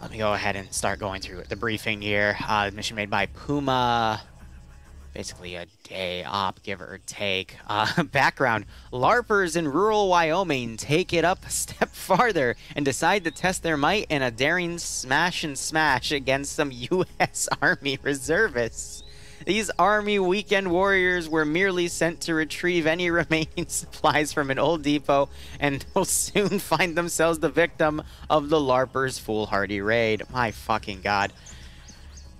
Let me go ahead and start going through the briefing here. Mission made by Puma. Basically a day op, give or take. Background, LARPers in rural Wyoming take it up a step farther and decide to test their might in a daring smash and smash against some U.S. Army reservists. These Army weekend warriors were merely sent to retrieve any remaining supplies from an old depot and will soon find themselves the victim of the LARPers' foolhardy raid. My fucking god.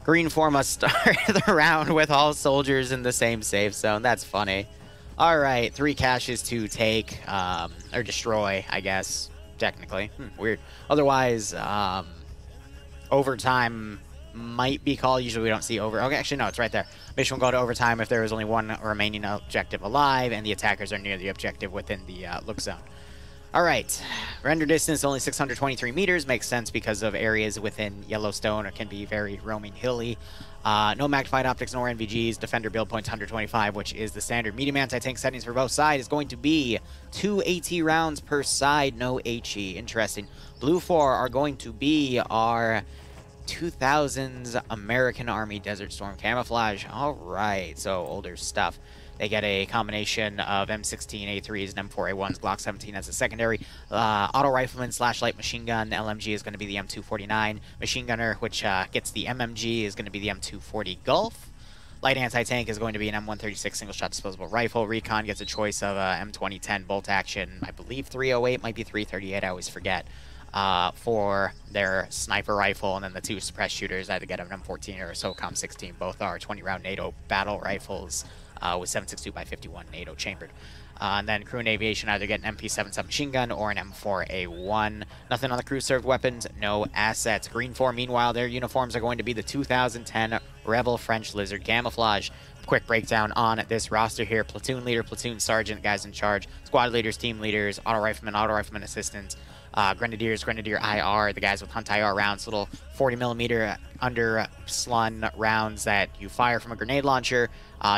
Green 4 must start the round with all soldiers in the same safe zone. That's funny. Alright, 3 caches to take, or destroy, I guess, technically. Weird. Otherwise, overtime might be called. Usually we don't see over. Okay, actually, no, it's right there. Mission will go to overtime if there is only one remaining objective alive and the attackers are near the objective within the look zone. Alright, render distance only 623 meters. Makes sense because of areas within Yellowstone can be very roaming hilly. No magnified optics nor NVGs. Defender build points 125, which is the standard. Medium anti-tank settings for both sides is going to be 2 AT rounds per side, no HE. Interesting. Blue 4 are going to be our 2000s American Army Desert Storm camouflage. Alright, so older stuff. They get a combination of M16 A3s and M4 A1s, Glock 17 as a secondary. Auto rifleman / light machine gun. LMG is going to be the M249. Machine gunner, which gets the MMG, is going to be the M240 Gulf. Light anti-tank is going to be an M136 single-shot disposable rifle. Recon gets a choice of M2010 bolt action. I believe 308, might be 338, I always forget. For their sniper rifle, and then the 2 suppressed shooters either get an M14 or a SOCOM 16. Both are 20-round NATO battle rifles. With 7.62x51 NATO chambered. And then crew and aviation either get an MP7 submachine gun or an M4A1. Nothing on the crew served weapons, no assets. Green 4, meanwhile, their uniforms are going to be the 2010 Rebel French Lizard camouflage. Quick breakdown on this roster here. Platoon leader, platoon sergeant, guys in charge. Squad leaders, team leaders, auto rifleman assistants. Grenadiers, Grenadier IR, the guys with Hunt IR rounds, little 40mm under slun rounds that you fire from a grenade launcher,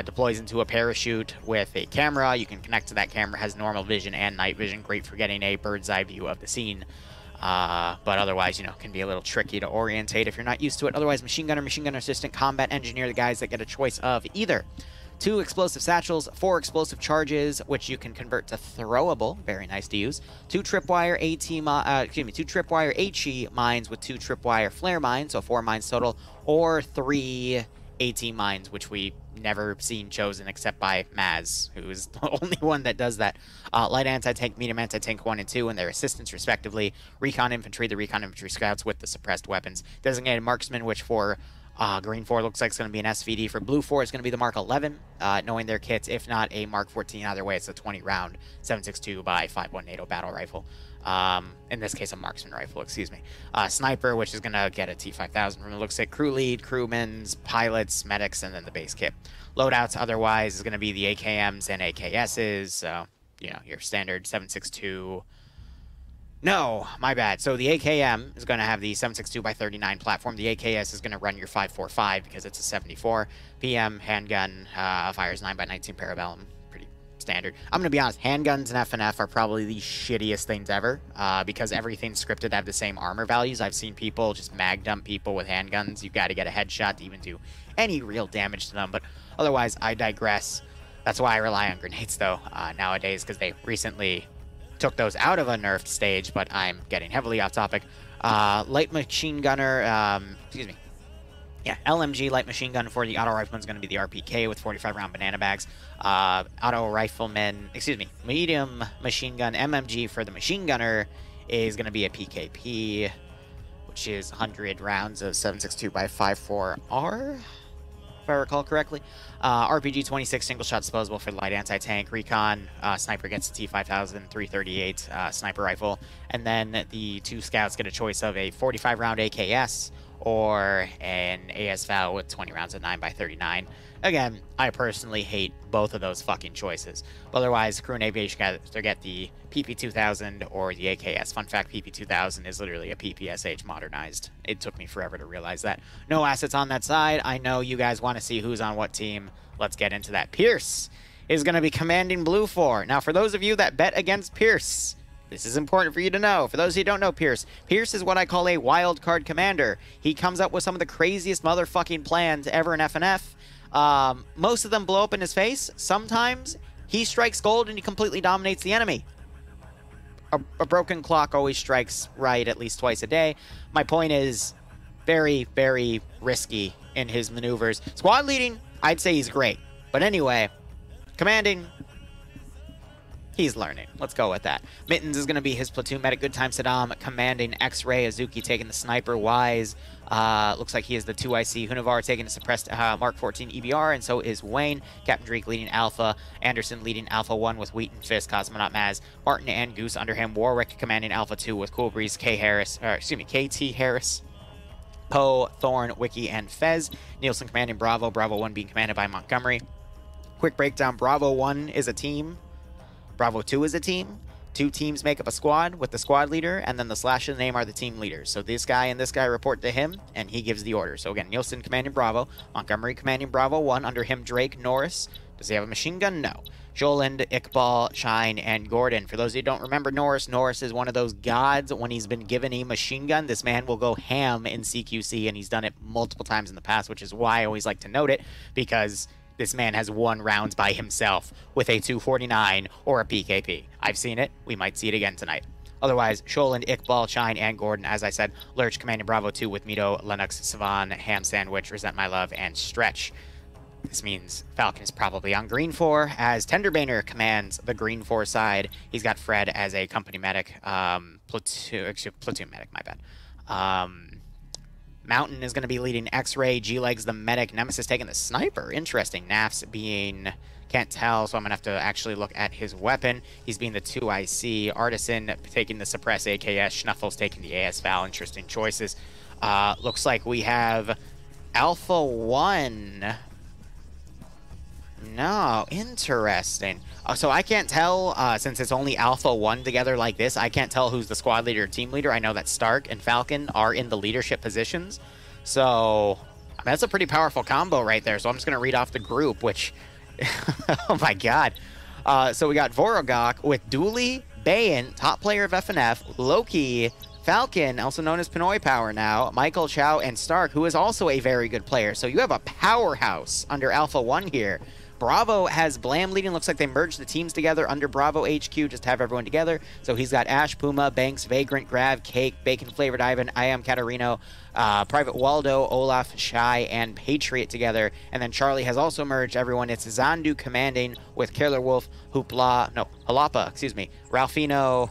deploys into a parachute with a camera. You can connect to that camera, has normal vision and night vision, great for getting a bird's eye view of the scene. But otherwise, you know, can be a little tricky to orientate if you're not used to it. Otherwise, machine gunner assistant, combat engineer, the guys that get a choice of either 2 explosive satchels, 4 explosive charges, which you can convert to throwable. Very nice to use. 2 tripwire two tripwire HE mines with 2 tripwire flare mines, so 4 mines total, or 3 AT mines, which we never seen chosen except by Maz, who is the only one that does that. Light anti-tank, medium anti-tank 1 and 2, and their assistants respectively. Recon infantry, the recon infantry scouts with the suppressed weapons. Designated marksman, which for Green 4 looks like it's going to be an SVD. For Blue 4, it's going to be the Mark 11, knowing their kits. If not, a Mark 14. Either way, it's a 20-round 7.62x51 NATO battle rifle. In this case, a marksman rifle, excuse me. Sniper, which is going to get a T5000 from the looks like. Crew lead, crewmen, pilots, medics, and then the base kit. Loadouts, otherwise, is going to be the AKMs and AKSs. So, you know, your standard 7.62... No, my bad. So the AKM is going to have the 7.62x39 platform. The AKS is going to run your 5.45 because it's a 74. PM, handgun, fires 9x19 parabellum. Pretty standard. I'm going to be honest, handguns and FNF are probably the shittiest things ever because everything's scripted to have the same armor values. I've seen people just mag dump people with handguns. You've got to get a headshot to even do any real damage to them. But otherwise, I digress. That's why I rely on grenades, though, nowadays, because they recently took those out of a nerfed stage, but I'm getting heavily off topic. Light machine gunner, excuse me. Yeah, LMG light machine gun for the auto rifleman is going to be the RPK with 45-round banana bags. Auto rifleman, excuse me, medium machine gun MMG for the machine gunner is going to be a PKP, which is 100 rounds of 7.62x54R. If I recall correctly. RPG 26 single shot disposable for the light anti-tank. Recon sniper gets a T5000 338 sniper rifle, and then the 2 scouts get a choice of a 45-round AKS or an ASVAL with 20 rounds of 9x39. Again, I personally hate both of those fucking choices. But otherwise, crew and aviation guys get the PP2000 or the AKS. Fun fact, PP2000 is literally a PPSH modernized. It took me forever to realize that. No assets on that side. I know you guys want to see who's on what team. Let's get into that. Pierce is going to be commanding Blue 4. Now, for those of you that bet against Pierce, This is important for you to know. For those who don't know Pierce, Pierce is what I call a wild card commander. He comes up with some of the craziest motherfucking plans ever in FNF. Most of them blow up in his face. Sometimes he strikes gold and he completely dominates the enemy. A broken clock always strikes right at least twice a day. My point is very, very risky in his maneuvers. Squad leading, I'd say he's great. But anyway, commanding, he's learning. Let's go with that. Mittens is going to be his platoon medic. Good time Saddam commanding X-Ray. Azuki taking the sniper. Wise looks like he is the 2IC. Hunavar taking the suppressed Mark 14 EBR, and so is Wayne. Captain Drake leading Alpha. Anderson leading Alpha 1 with Wheat and Fist. Cosmonaut Maz. Martin and Goose under him. Warwick commanding Alpha 2 with Cool Breeze, KT Harris. Poe, Thorn, Wiki, and Fez. Nielsen commanding Bravo. Bravo 1 being commanded by Montgomery. Quick breakdown. Bravo 1 is a team. Bravo 2 is a team. 2 teams make up a squad with the squad leader, and then the slash of the name are the team leaders. So this guy and this guy report to him, and he gives the order. So again, Nielsen commanding Bravo, Montgomery commanding Bravo 1, under him Drake, Norris. Does he have a machine gun? No. Joland, Iqbal, Shine, and Gordon. For those of you who don't remember Norris, Norris is one of those gods. When he's been given a machine gun, this man will go ham in CQC, and he's done it multiple times in the past, which is why I always like to note it, because this man has won rounds by himself with a 249 or a PKP. I've seen it. We might see it again tonight. Otherwise, Sholand, Iqbal, Shine, and Gordon, as I said. Lurch commanding Bravo 2 with Mito, Lennox, Savan, Ham Sandwich, Resent My Love, and Stretch. This means Falcon is probably on green 4, as Tenderbaner commands the green 4 side. He's got Fred as a company medic, platoon medic, my bad. Mountain is going to be leading X-Ray, G-Legs the medic, Nemesis taking the sniper. Interesting. Nafs being, can't tell, so I'm going to have to actually look at his weapon. He's being the 2IC. Artisan taking the suppress AKS. Schnuffles taking the AS Val. Interesting choices. Looks like we have Alpha 1. No, interesting. So I can't tell, since it's only Alpha 1 together like this, I can't tell who's the squad leader or team leader. I know that Stark and Falcon are in the leadership positions. So, I mean, that's a pretty powerful combo right there. So I'm just going to read off the group, which, oh my god. So we got Vorogok with Dooley, Bayan, top player of FNF, Loki, Falcon, also known as Pinoy Power now, Michael, Chow, and Stark, who is also a very good player. So you have a powerhouse under Alpha 1 here. Bravo has Blam leading. Looks like they merged the teams together under Bravo HQ just to have everyone together. So he's got Ash, Puma, Banks, Vagrant, Grav, Cake, Bacon-Flavored Ivan, I Am Catarino, Private Waldo, Olaf, Shy, and Patriot together. And then Charlie has also merged everyone. It's Zandu commanding with Killer Wolf, Halapa, excuse me, Ralfiano,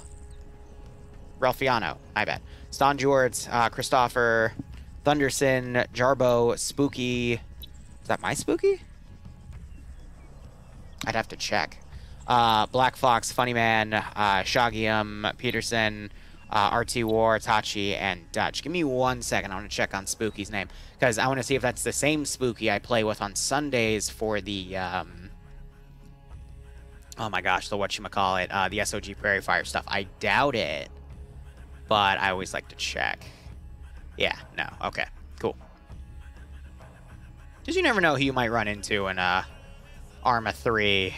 my bad. Stan Jorts, Christopher, Thunderson, Jarbo, Spooky. Is that my Spooky? I'd have to check. Black Fox, Funny Man, Shagium, Peterson, RT War, Tachi, and Dutch. Give me 1 second. I want to check on Spooky's name, because I want to see if that's the same Spooky I play with on Sundays for the, oh my gosh, the whatchamacallit, the SOG Prairie Fire stuff. I doubt it, but I always like to check. Yeah, no, okay, cool. Because you never know who you might run into in, Arma 3.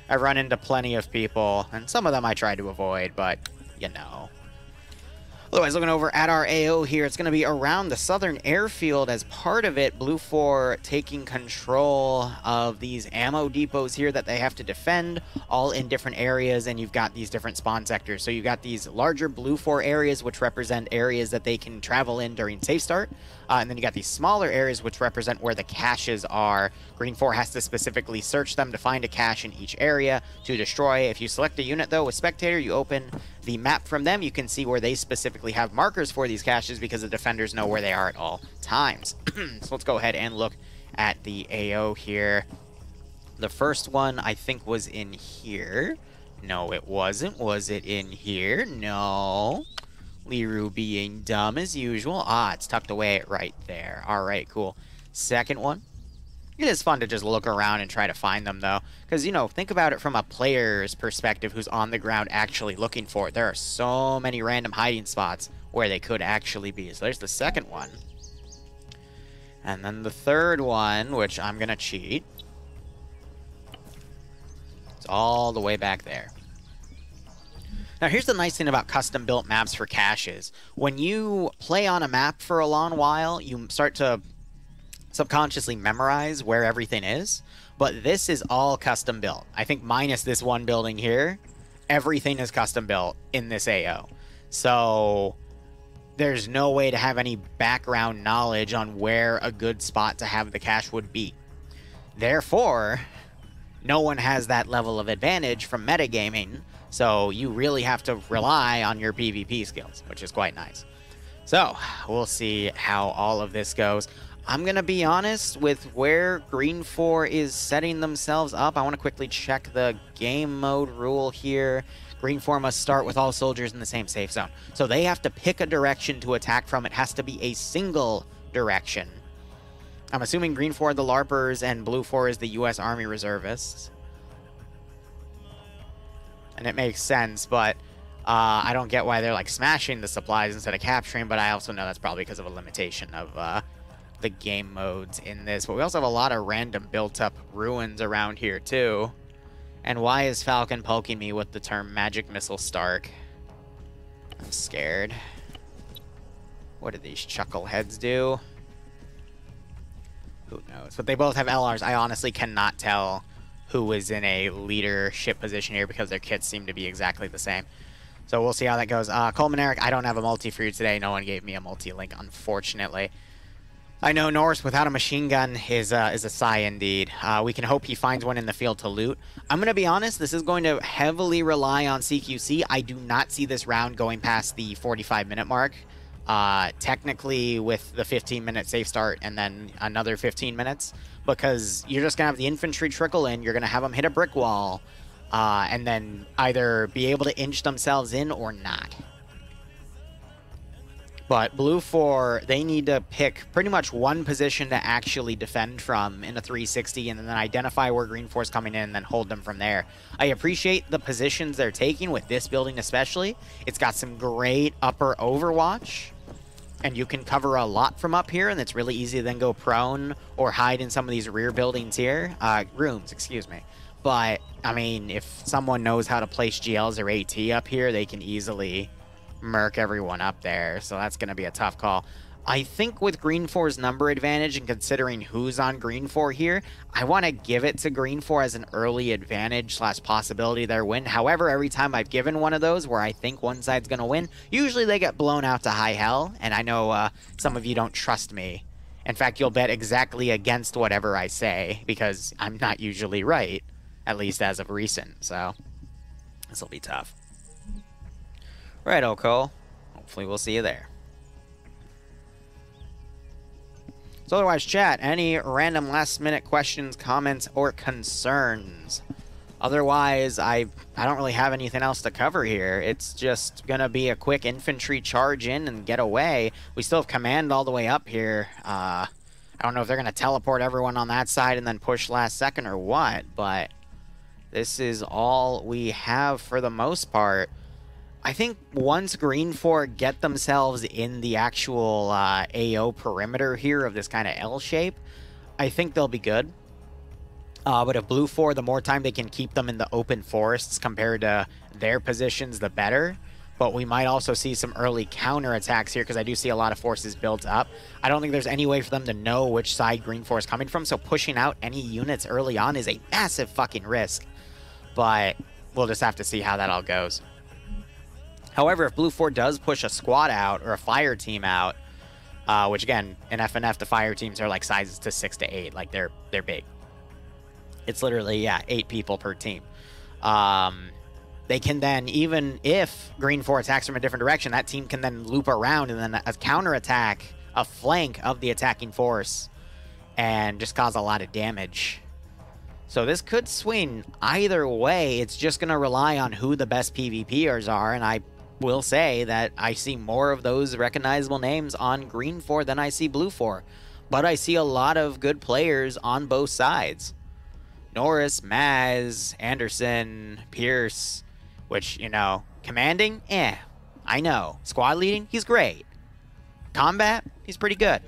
I run into plenty of people, and some of them I try to avoid, but, you know. Otherwise, looking over at our AO here, it's going to be around the southern airfield. As part of it, Blue 4 taking control of these ammo depots here that they have to defend, all in different areas, and you've got these different spawn sectors. So you've got these larger Blue 4 areas, which represent areas that they can travel in during safe start, and then you got these smaller areas, which represent where the caches are. Green 4 has to specifically search them to find a cache in each area to destroy. If you select a unit, though, with Spectator, you open the map from them. You can see where they specifically have markers for these caches because the defenders know where they are at all times. So let's go ahead and look at the AO here. The first one, I think, was in here. No, it wasn't. Was it in here? No. Liru being dumb as usual. Ah, it's tucked away right there. All right, cool. Second one. It is fun to just look around and try to find them, though. Because, you know, think about it from a player's perspective who's on the ground actually looking for it. There are so many random hiding spots where they could actually be. So there's the second one. And then the third one, which I'm going to cheat. It's all the way back there. Now, here's the nice thing about custom-built maps for caches. When you play on a map for a long while, you start to subconsciously memorize where everything is. But this is all custom-built. I think minus this one building here, everything is custom-built in this AO. So there's no way to have any background knowledge on where a good spot to have the cache would be. Therefore, no one has that level of advantage from metagaming. So you really have to rely on your PvP skills, which is quite nice. So we'll see how all of this goes. I'm going to be honest with where Green 4 is setting themselves up. I want to quickly check the game mode rule here. Green 4 must start with all soldiers in the same safe zone. So they have to pick a direction to attack from. It has to be a single direction. I'm assuming Green 4 are the LARPers and Blue 4 is the U.S. Army Reservists. And it makes sense, but I don't get why they're like smashing the supplies instead of capturing, but I also know that's probably because of a limitation of the game modes in this. But we also have a lot of random built-up ruins around here too. And why is Falcon poking me with the term Magic Missile Stark? I'm scared. What do these chuckleheads do? Who knows? But they both have LRs. I honestly cannot tell who is in a leadership position here because their kits seem to be exactly the same. So we'll see how that goes. Coleman Eric, I don't have a multi for you today. No one gave me a multi-link, unfortunately. I know Norris without a machine gun is a sigh indeed. We can hope he finds one in the field to loot. I'm going to be honest, this is going to heavily rely on CQC. I do not see this round going past the 45-minute mark. Technically with the 15-minute safe start and then another 15 minutes. Because you're just going to have the infantry trickle in, you're going to have them hit a brick wall, and then either be able to inch themselves in or not. But Blue 4, they need to pick pretty much one position to actually defend from in a 360 and then identify where Green 4 is coming in and then hold them from there. I appreciate the positions they're taking with this building especially. It's got some great upper overwatch. And you can cover a lot from up here, and it's really easy to then go prone or hide in some of these rear buildings here. Rooms, excuse me. But, I mean, if someone knows how to place GLs or AT up here, they can easily murk everyone up there. So that's going to be a tough call. I think with Green 4's number advantage and considering who's on Green 4 here, I want to give it to Green 4 as an early advantage / possibility their win. However, every time I've given one of those where I think one side's going to win, usually they get blown out to high hell. And I know some of you don't trust me. In fact, you'll bet exactly against whatever I say because I'm not usually right, at least as of recent. So this will be tough. Right, Cole. Hopefully we'll see you there. So otherwise, chat, any random last-minute questions, comments, or concerns? Otherwise, I don't really have anything else to cover here. It's just going to be a quick infantry charge in and get away. We still have command all the way up here. I don't know if they're going to teleport everyone on that side and then push last second or what, but this is all we have for the most part. I think once Green 4 get themselves in the actual AO perimeter here of this kind of L shape, I think they'll be good. But if Blue 4, the more time they can keep them in the open forests compared to their positions, the better. But we might also see some early counterattacks here because I do see a lot of forces built up. I don't think there's any way for them to know which side Green 4 is coming from, so pushing out any units early on is a massive fucking risk. But we'll just have to see how that all goes. However, if Blue 4 does push a squad out or a fire team out, which again, in FNF, the fire teams are like sizes to 6 to 8. Like, they're big. It's literally, yeah, 8 people per team. They can then, even if Green 4 attacks from a different direction, that team can then loop around and then a counterattack, a flank of the attacking force, and just cause a lot of damage. So this could swing either way. It's just going to rely on who the best PvPers are, and I will say that I see more of those recognizable names on Green 4 than I see Blue 4. But I see a lot of good players on both sides. Norris, Maz, Anderson, Pierce, which, you know, commanding, I know. Squad leading, he's great. Combat, he's pretty good.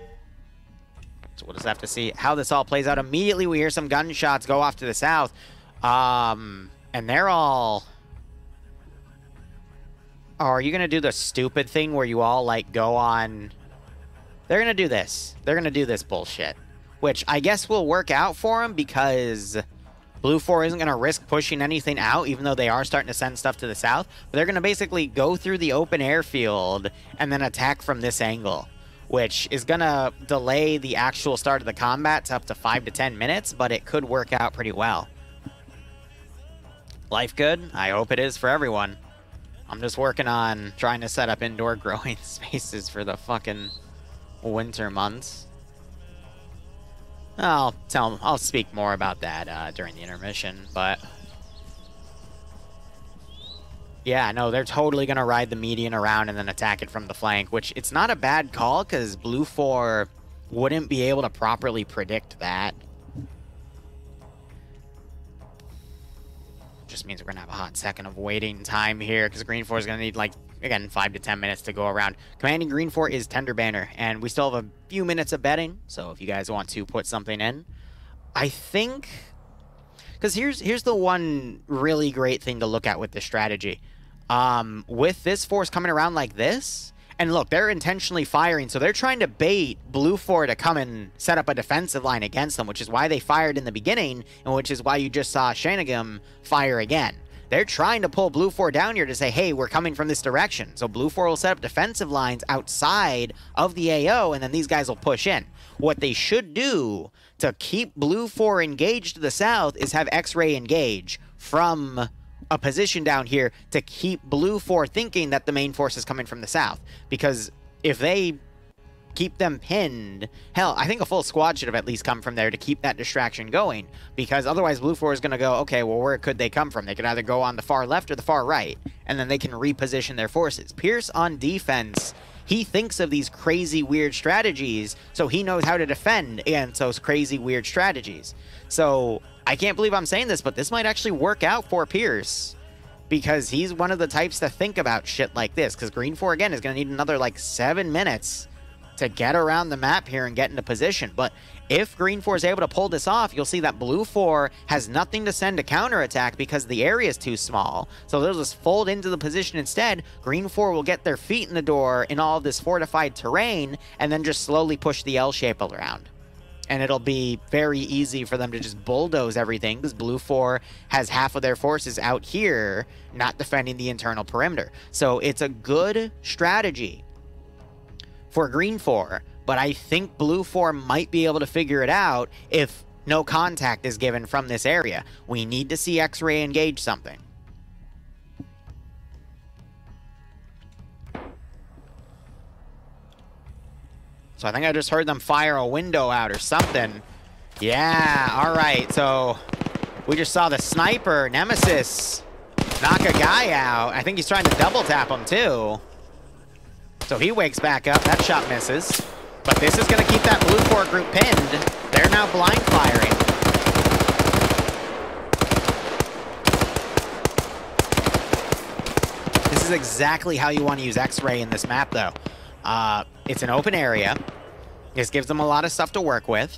So we'll just have to see how this all plays out. Immediately we hear some gunshots go off to the south. And they're all Or are you going to do the stupid thing where you all, like, go on... They're going to do this. They're going to do this bullshit. Which I guess will work out for them because Blue 4 isn't going to risk pushing anything out, even though they are starting to send stuff to the south. But they're going to basically go through the open airfield and then attack from this angle, which is going to delay the actual start of the combat to up to 5 to 10 minutes, but it could work out pretty well. Life good? I hope it is for everyone. I'm just working on trying to set up indoor growing spaces for the fucking winter months. I'll speak more about that during the intermission, but yeah, no, they're totally gonna ride the median around and then attack it from the flank, which it's not a bad call because Blue 4 wouldn't be able to properly predict that. Just means we're gonna have a hot second of waiting time here because Green 4 is gonna need, like, again, 5 to 10 minutes to go around. Commanding Green 4 is Tender Banner, and we still have a few minutes of betting, so if you guys want to put something in, I think... Because here's the one really great thing to look at with this strategy. With this force coming around like this, and look, they're intentionally firing, so they're trying to bait Blue 4 to come and set up a defensive line against them, which is why they fired in the beginning, and which is why you just saw Shanagam fire again. They're trying to pull Blue 4 down here to say, hey, we're coming from this direction. So Blue 4 will set up defensive lines outside of the AO, and then these guys will push in. What they should do to keep Blue 4 engaged to the south is have X-Ray engage from a position down here to keep Blue 4 thinking that the main force is coming from the south. Because if they keep them pinned, hell, I think a full squad should have at least come from there to keep that distraction going, because otherwise Blue 4 is going to go, okay, well, where could they come from? They could either go on the far left or the far right, and then they can reposition their forces. Pierce on defense, he thinks of these crazy weird strategies, so he knows how to defend against those crazy weird strategies. So I can't believe I'm saying this, but this might actually work out for Pierce, because he's one of the types to think about shit like this, because Green 4, again, is going to need another, like, 7 minutes to get around the map here and get into position. But if Green 4 is able to pull this off, you'll see that Blue 4 has nothing to send to counterattack because the area is too small. So they'll just fold into the position instead. Green 4 will get their feet in the door in all of this fortified terrain and then just slowly push the Lcpl around. And it'll be very easy for them to just bulldoze everything because Blue 4 has half of their forces out here not defending the internal perimeter. So it's a good strategy for Green 4, but I think Blue 4 might be able to figure it out if no contact is given from this area. We need to see X-Ray engage something. So I think I just heard them fire a window out or something. Yeah, alright, so we just saw the sniper, Nemesis, knock a guy out. I think he's trying to double tap him too. So he wakes back up. That shot misses. But this is going to keep that Blue 4 group pinned. They're now blind firing. This is exactly how you want to use X-Ray in this map, though. It's an open area. This gives them a lot of stuff to work with.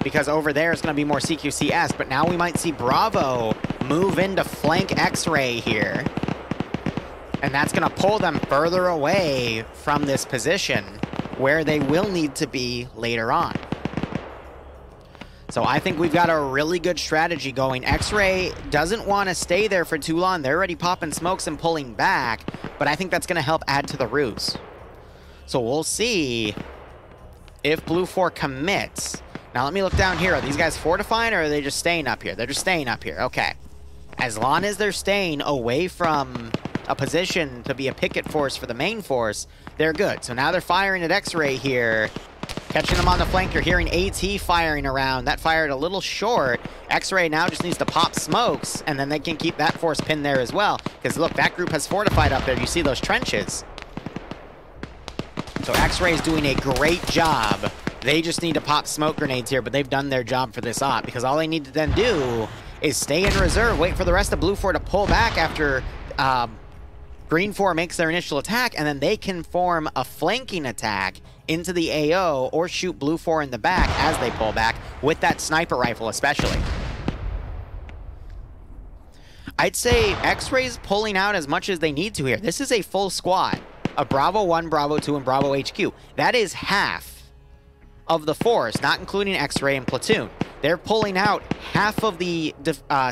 Because over there it's going to be more CQCS. But now we might see Bravo move into flank X-Ray here. And that's going to pull them further away from this position where they will need to be later on. So I think we've got a really good strategy going. X-Ray doesn't want to stay there for too long. They're already popping smokes and pulling back, but I think that's going to help add to the ruse. So we'll see if Blue 4 commits. Now let me look down here. Are these guys fortifying or are they just staying up here? They're just staying up here. Okay. As long as they're staying away from a position to be a picket force for the main force, they're good. So now they're firing at X-Ray here, catching them on the flank. You're hearing AT firing around. That fired a little short. X-Ray now just needs to pop smokes, and then they can keep that force pinned there as well. Because look, that group has fortified up there. You see those trenches. So X-Ray is doing a great job. They just need to pop smoke grenades here, but they've done their job for this op, because all they need to then do is stay in reserve, wait for the rest of Blue 4 to pull back after Green 4 makes their initial attack, and then they can form a flanking attack into the AO or shoot Blue 4 in the back as they pull back with that sniper rifle especially. I'd say X-Ray's pulling out as much as they need to here. This is a full squad of Bravo 1, Bravo 2, and Bravo HQ. That is half of the force, not including X-Ray and Platoon. They're pulling out half of the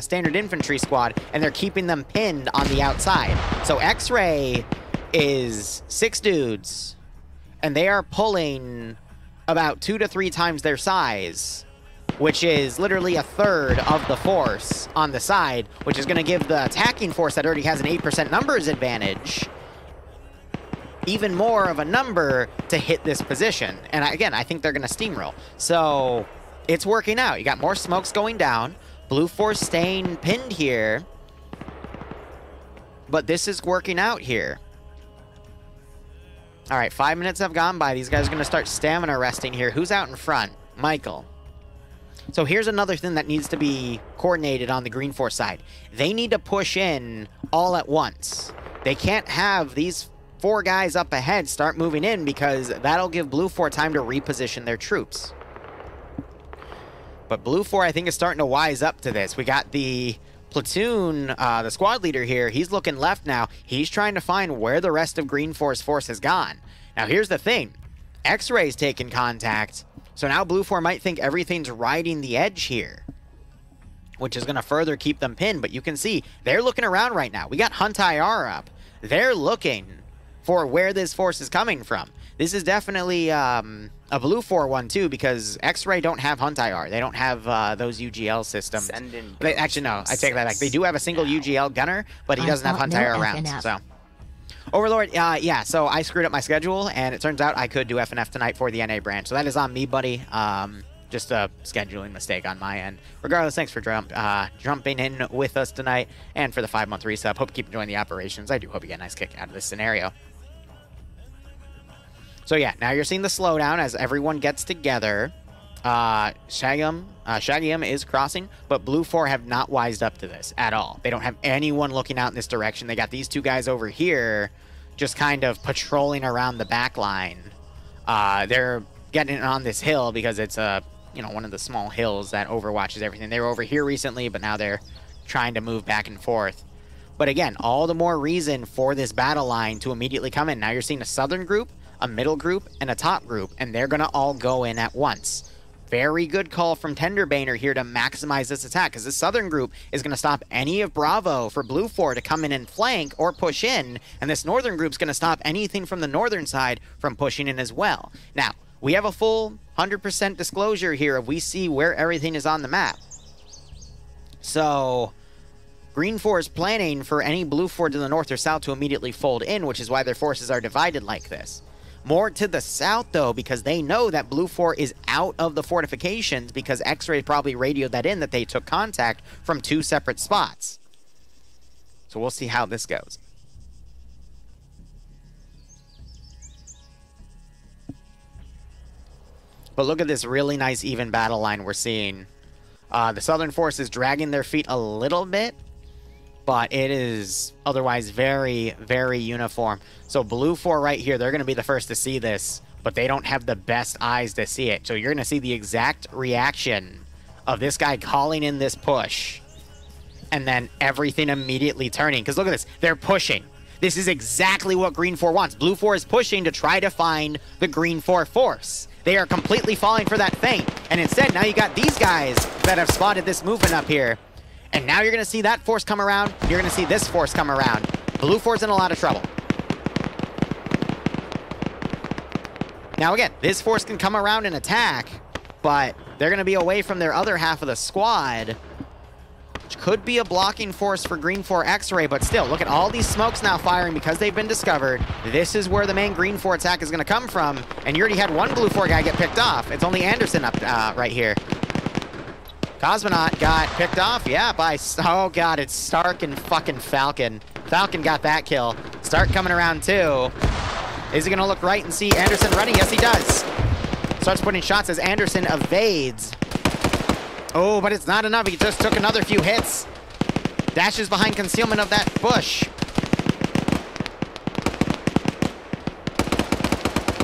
standard infantry squad, and they're keeping them pinned on the outside. So X-Ray is 6 dudes, and they are pulling about 2 to 3 times their size, which is literally a third of the force on the side, which is going to give the attacking force that already has an 8% numbers advantage even more of a number to hit this position. And again, I think they're going to steamroll. So it's working out. You got more smokes going down. Blue force staying pinned here. But this is working out here. All right, 5 minutes have gone by. These guys are going to start stamina resting here. Who's out in front? Michael. So here's another thing that needs to be coordinated on the Green Force side. They need to push in all at once. They can't have these 4 guys up ahead start moving in, because that'll give Blue 4 time to reposition their troops. But Blue 4, I think, is starting to wise up to this. We got the platoon, the squad leader here. He's looking left now. He's trying to find where the rest of Green Force has gone. Now, here's the thing. X-Ray's taking contact. So now Blue 4 might think everything's riding the edge here, which is going to further keep them pinned. But you can see they're looking around right now. We got Hunt IR up. They're looking for where this force is coming from. This is definitely a Blue 4 one, too, because X-Ray don't have Hunt IR. They don't have those UGL systems. Actually, no, I take that back. They do have a single UGL gunner, but he doesn't have Hunt IR rounds. So, Overlord, yeah, so I screwed up my schedule, and it turns out I could do FNF tonight for the NA branch. So that is on me, buddy. Just a scheduling mistake on my end. Regardless, thanks for jumping in with us tonight, and for the 5-month resub. Hope you keep enjoying the operations. I do hope you get a nice kick out of this scenario. So yeah, now you're seeing the slowdown as everyone gets together. Shaggyum is crossing, but Blue 4 have not wised up to this at all. They don't have anyone looking out in this direction. They got these 2 guys over here just kind of patrolling around the back line. They're getting on this hill because it's one of the small hills that overwatches everything. They were over here recently, but now they're trying to move back and forth. But again, all the more reason for this battle line to immediately come in. Now you're seeing a southern group, a middle group, and a top group, and they're going to all go in at once. Very good call from Tenderbaner here to maximize this attack, because this southern group is going to stop any of Bravo for Blue 4 to come in and flank or push in, and this northern group's going to stop anything from the northern side from pushing in as well. Now, we have a full 100% disclosure here if we see where everything is on the map. So Green 4 is planning for any Blue 4 to the north or south to immediately fold in, which is why their forces are divided like this. More to the south, though, because they know that Blue 4 is out of the fortifications, because X-Ray probably radioed that in, that they took contact from 2 separate spots. So we'll see how this goes. But look at this really nice even battle line we're seeing. The Southern Force is dragging their feet a little bit, but it is otherwise very, very uniform. So Blue 4 right here, they're going to be the first to see this, but they don't have the best eyes to see it. So you're going to see the exact reaction of this guy calling in this push, and then everything immediately turning. Because look at this, they're pushing. This is exactly what Green 4 wants. Blue 4 is pushing to try to find the Green 4 force. They are completely falling for that feint. And instead, now you got these guys that have spotted this movement up here. And now you're going to see that force come around. You're going to see this force come around. Blue 4's in a lot of trouble. Now again, this force can come around and attack, but they're going to be away from their other half of the squad, which could be a blocking force for Green 4 X-Ray, but still, look at all these smokes now firing because they've been discovered. This is where the main Green 4 attack is going to come from, and you already had one Blue 4 guy get picked off. It's only Anderson up right here. Cosmonaut got picked off, yeah, by, oh god, it's Stark and fucking Falcon. Falcon got that kill. Stark coming around too. Is he gonna look right and see Anderson running? Yes, he does. Starts putting shots as Anderson evades. Oh, but it's not enough. He just took another few hits. Dashes behind concealment of that bush.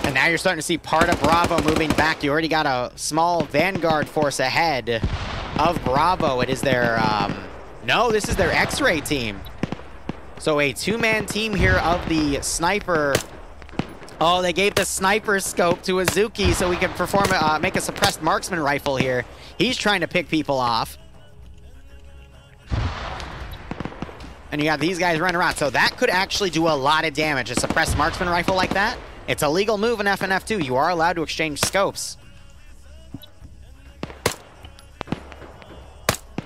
And now you're starting to see part of Bravo moving back. You already got a small Vanguard force ahead of Bravo. It is their No, this is their X-ray team. So a two-man team here of the sniper. Oh, they gave the sniper scope to Azuki so we can perform, make a suppressed marksman rifle here. He's trying to pick people off. And you got these guys running around. So that could actually do a lot of damage. A suppressed marksman rifle like that. It's a legal move in FNF 2. You are allowed to exchange scopes.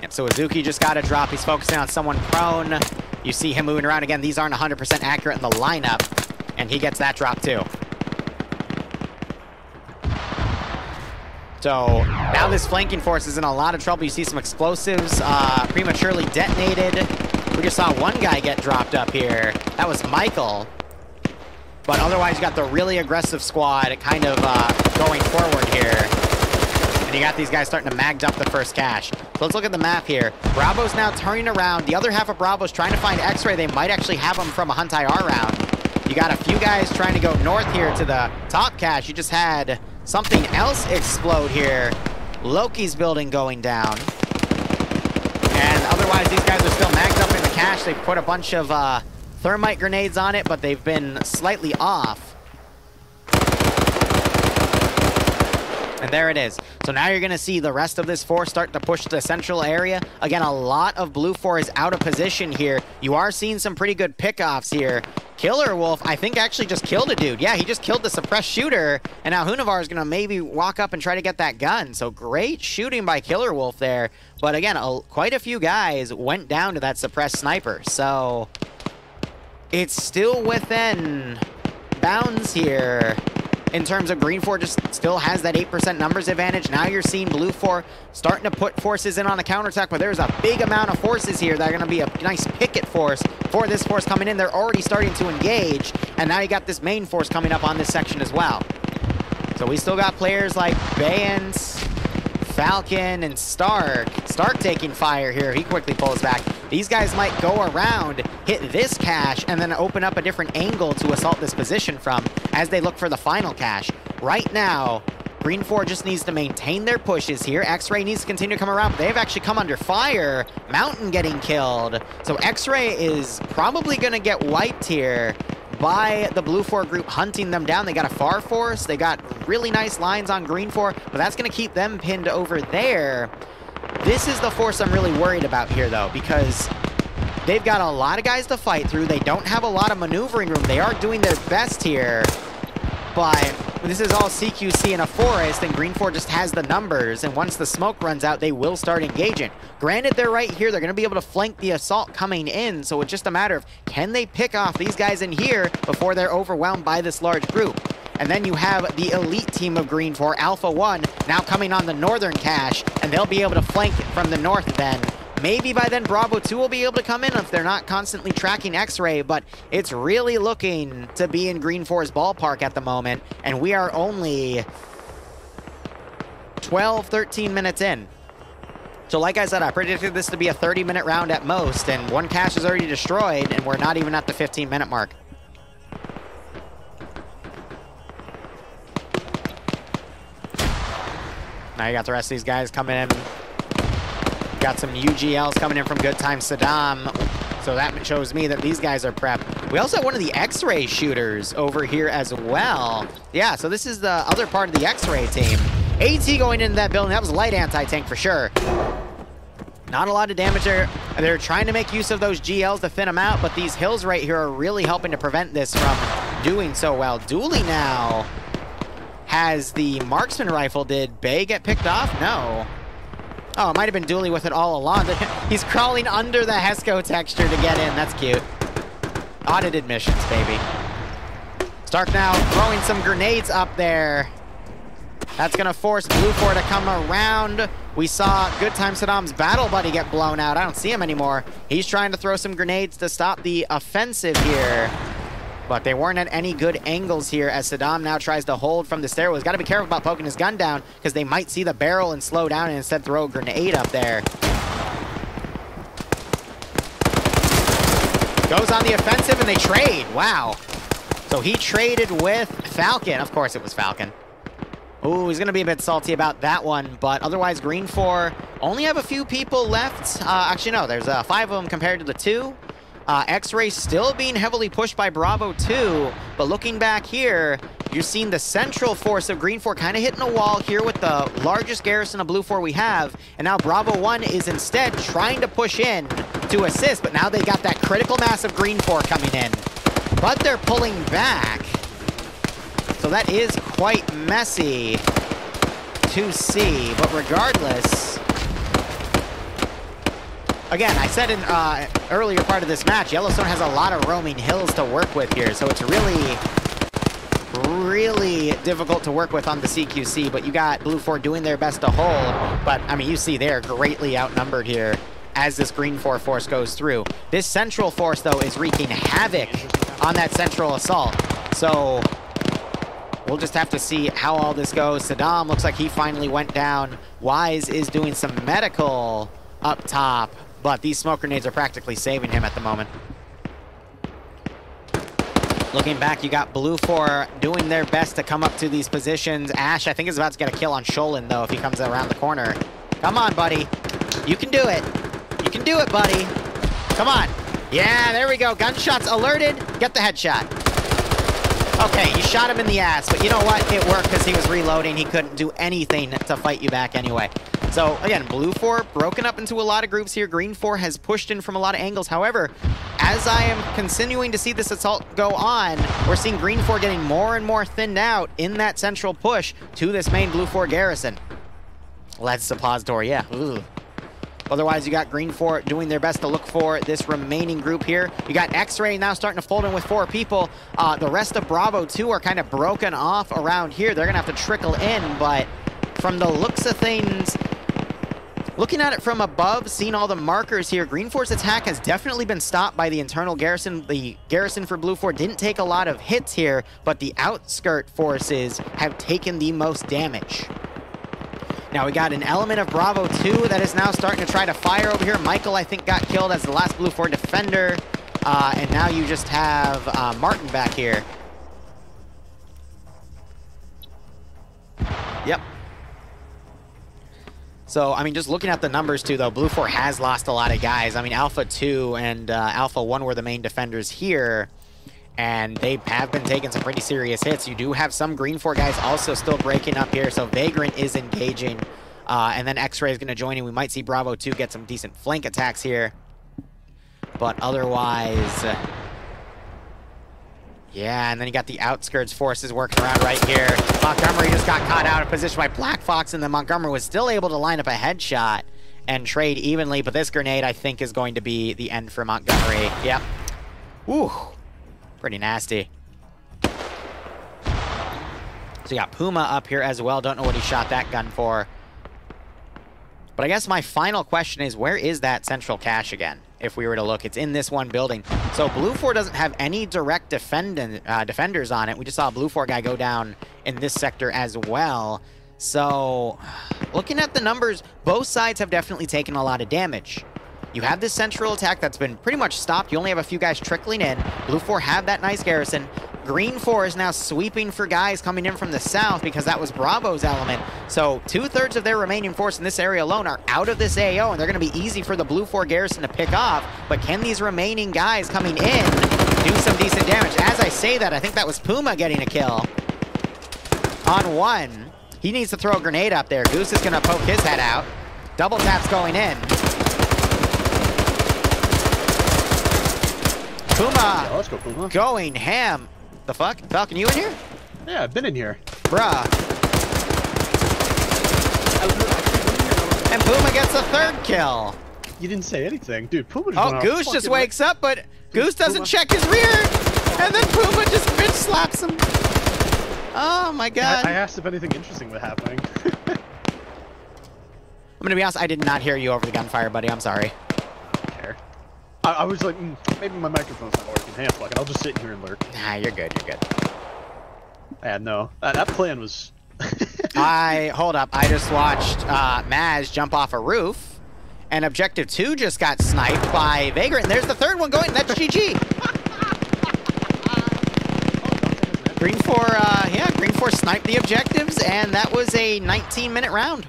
Yep, so Azuki just got a drop. He's focusing on someone prone. You see him moving around again. These aren't 100% accurate in the lineup. And he gets that drop too. So now this flanking force is in a lot of trouble. You see some explosives prematurely detonated. We just saw one guy get dropped up here. That was Michael. But otherwise, you got the really aggressive squad kind of going forward here. And you got these guys starting to mag up the first cache. So let's look at the map here. Bravo's now turning around. The other half of Bravo's trying to find X-ray. They might actually have them from a Hunt IR round. You got a few guys trying to go north here to the top cache. You just had something else explode here. Loki's building going down. And otherwise, these guys are still magged up in the cache. They've put a bunch of thermite grenades on it, but they've been slightly off. And there it is. So now you're going to see the rest of this force start to push the central area. Again, a lot of Blue 4 is out of position here. You are seeing some pretty good pickoffs here. Killer Wolf, I think, actually just killed a dude. Yeah, he just killed the suppressed shooter. And now Hunavar is going to maybe walk up and try to get that gun. So great shooting by Killer Wolf there. But again, quite a few guys went down to that suppressed sniper. So it's still within bounds here. In terms of Green 4 just still has that 8% numbers advantage. Now you're seeing Blue 4 starting to put forces in on a counterattack, but there's a big amount of forces here that are going to be a nice picket force for this force coming in. They're already starting to engage, and now you got this main force coming up on this section as well. So we still got players like Bayans, Falcon, and Stark. Stark taking fire here. He quickly pulls back. These guys might go around, hit this cache, and then open up a different angle to assault this position from as they look for the final cache. Right now, Green 4 just needs to maintain their pushes here. X-Ray needs to continue to come around. They've actually come under fire. Mountain getting killed. So X-Ray is probably going to get wiped here by the Blue 4 group hunting them down. They got a far force. They got really nice lines on Green 4, but that's going to keep them pinned over there. This is the force I'm really worried about here, though, because they've got a lot of guys to fight through. They don't have a lot of maneuvering room. They are doing their best here, but this is all CQC in a forest, and Green 4 just has the numbers, and once the smoke runs out, they will start engaging. Granted, they're right here. They're going to be able to flank the assault coming in, so it's just a matter of can they pick off these guys in here before they're overwhelmed by this large group. And then you have the elite team of Green 4, Alpha 1, now coming on the northern cache, and they'll be able to flank from the north then. Maybe by then Bravo 2 will be able to come in if they're not constantly tracking X-Ray, but it's really looking to be in Green 4's ballpark at the moment, and we are only 12, 13 minutes in. So like I said, I predicted this to be a 30-minute round at most, and one cache is already destroyed, and we're not even at the 15-minute mark. Now you got the rest of these guys coming in. Got some UGLs coming in from Good Time Saddam. So that shows me that these guys are prepped. We also have one of the X-ray shooters over here as well. Yeah, so this is the other part of the X-ray team. AT going into that building. That was a light anti-tank for sure. Not a lot of damage there. They're trying to make use of those GLs to thin them out, but these hills right here are really helping to prevent this from doing so well. Dooley now has the marksman rifle. Did Bay get picked off? No. Oh, it might have been Dooley with it all along. He's crawling under the Hesco texture to get in. That's cute. Audited missions, baby. Stark now throwing some grenades up there. That's going to force Blue 4 to come around. We saw Good Time Saddam's battle buddy get blown out. I don't see him anymore. He's trying to throw some grenades to stop the offensive here. But they weren't at any good angles here as Saddam now tries to hold from the stairwell. He's got to be careful about poking his gun down because they might see the barrel and slow down and instead throw a grenade up there. Goes on the offensive and they trade. Wow. So he traded with Falcon. Of course it was Falcon. Ooh, he's going to be a bit salty about that one, but otherwise Green 4 only have a few people left. Actually, no, there's 5 of them compared to the 2. X-Ray still being heavily pushed by Bravo 2, but looking back here, you're seeing the central force of Green 4 kind of hitting a wall here with the largest garrison of Blue 4 we have, and now Bravo 1 is instead trying to push in to assist, but now they got that critical mass of Green 4 coming in. But they're pulling back, so that is quite messy to see, but regardless, again, I said in earlier part of this match, Yellowstone has a lot of roaming hills to work with here, so it's really difficult to work with on the CQC, but you got Blue 4 doing their best to hold, but I mean, you see they're greatly outnumbered here as this Green 4 force goes through. This central force, though, is wreaking havoc on that central assault, so we'll just have to see how all this goes. Saddam looks like he finally went down. Wise is doing some medical up top, but these smoke grenades are practically saving him at the moment. Looking back, you got Blue 4 doing their best to come up to these positions. Ash, I think, is about to get a kill on Sholin, though, if he comes around the corner. Come on, buddy. You can do it. You can do it, buddy. Come on. Yeah, there we go. Gunshots alerted. Get the headshot. Okay, you shot him in the ass, but you know what? It worked because he was reloading. He couldn't do anything to fight you back anyway. So, again, Blue 4 broken up into a lot of groups here. Green 4 has pushed in from a lot of angles. However, as I am continuing to see this assault go on, we're seeing Green 4 getting more and more thinned out in that central push to this main Blue 4 garrison. Let's suppository, yeah. Ooh. Otherwise, you got Green 4 doing their best to look for this remaining group here. You got X-Ray now starting to fold in with 4 people. The rest of Bravo 2 are kind of broken off around here. They're going to have to trickle in, but from the looks of things, looking at it from above, seeing all the markers here, Green 4's attack has definitely been stopped by the internal garrison. The garrison for Blue 4 didn't take a lot of hits here, but the outskirt forces have taken the most damage. Now we got an element of Bravo 2 that is now starting to try to fire over here. Michael, I think, got killed as the last Blue 4 defender. And now you just have Martin back here. Yep. So, I mean, just looking at the numbers, too, though, Blue 4 has lost a lot of guys. I mean, Alpha 2 and Alpha 1 were the main defenders here, and they have been taking some pretty serious hits. You do have some Green 4 guys also still breaking up here, so Vagrant is engaging, and then X-Ray is going to join in. We might see Bravo 2 get some decent flank attacks here, but otherwise... yeah, and then you got the outskirts forces working around right here. Montgomery just got caught out of position by Black Fox, and then Montgomery was still able to line up a headshot and trade evenly, but this grenade, I think, is going to be the end for Montgomery. Yep. Ooh, pretty nasty. So you got Puma up here as well. Don't know what he shot that gun for. But I guess my final question is, where is that central cache again? If we were to look, it's in this one building. So Blue 4 doesn't have any direct defenders on it. We just saw a Blue 4 guy go down in this sector as well. So looking at the numbers, both sides have definitely taken a lot of damage. You have this central attack that's been pretty much stopped. You only have a few guys trickling in. Blue 4 have that nice garrison. Green 4 is now sweeping for guys coming in from the south because that was Bravo's element. So 2/3 of their remaining force in this area alone are out of this AO, and they're going to be easy for the Blue 4 garrison to pick off. But can these remaining guys coming in do some decent damage? As I say that, I think that was Puma getting a kill on one. He needs to throw a grenade up there. Goose is going to poke his head out. Double tap's going in. Puma, yeah, let's go, Puma. Going ham. The fuck? Falcon, you in here? Yeah, I've been in here. Bruh. And Puma gets a 3rd kill. You didn't say anything. Dude, Puma just went Goose just wakes up, but Goose doesn't Puma check his rear. And then Puma just bitch slaps him. Oh my god. I asked if anything interesting was happening. I'm gonna be honest, I did not hear you over the gunfire, buddy. I'm sorry. I don't care. I was like, maybe my microphone's not working. Hey, fuck it. I'll just sit here and lurk. Nah, you're good. You're good. Yeah, no. That plan was... Hold up. I just watched Maz jump off a roof, and Objective 2 just got sniped by Vagrant, and there's the 3rd one going. That's GG. Green 4, yeah, Green 4 sniped the objectives, and that was a 19-minute round.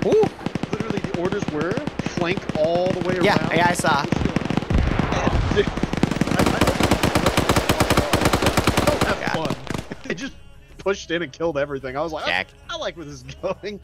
Ooh. Literally, the orders were flank all the way around. Yeah, I saw. Fun. They just pushed in and killed everything. I was like, Jack. I like where this is going.